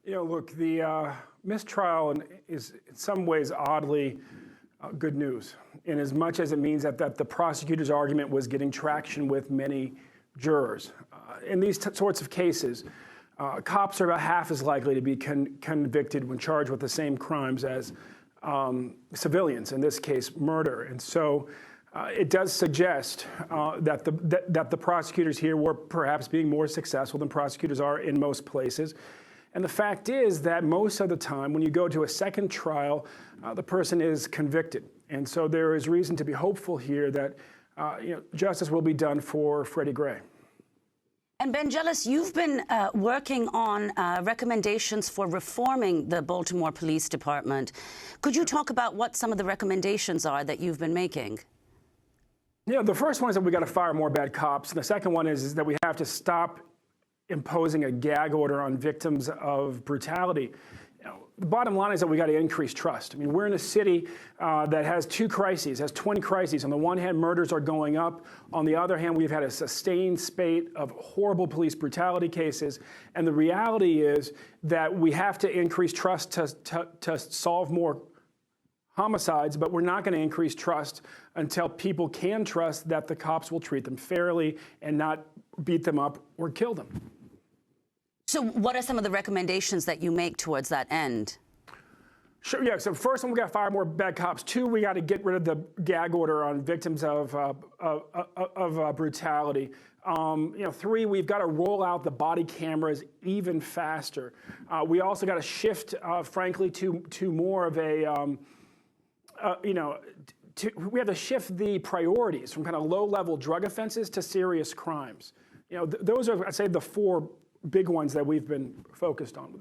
Look, the mistrial is in some ways oddly good news, in as much as it means that the prosecutor's argument was getting traction with many jurors. In these sorts of cases, cops are about half as likely to be convicted when charged with the same crimes as civilians, in this case, murder. And so it does suggest that the prosecutors here were perhaps being more successful than prosecutors are in most places. And the fact is that most of the time, when you go to a second trial, the person is convicted. And so there is reason to be hopeful here that justice will be done for Freddie Gray. And Ben Jealous, you've been working on recommendations for reforming the Baltimore Police Department. Could you talk about what some of the recommendations are that you've been making? The first one is that we got to fire more bad cops. And the second one is that we have to stop imposing a gag order on victims of brutality. The bottom line is that we got to increase trust. I mean, we're in a city that has two crises, has 20 crises. On the one hand, murders are going up. On the other hand, we've had a sustained spate of horrible police brutality cases. And the reality is that we have to increase trust to solve more homicides, but we're not going to increase trust until people can trust that the cops will treat them fairly and not beat them up or kill them. So what are some of the recommendations that you make towards that end? Sure, yeah. So first, we got to fire more bad cops. Two, we got to get rid of the gag order on victims of brutality. Three, we've got to roll out the body cameras even faster. We also got to shift, frankly, to more of a, we have to shift the priorities from kind of low-level drug offenses to serious crimes. Those are, I'd say, the four big ones that we've been focused on.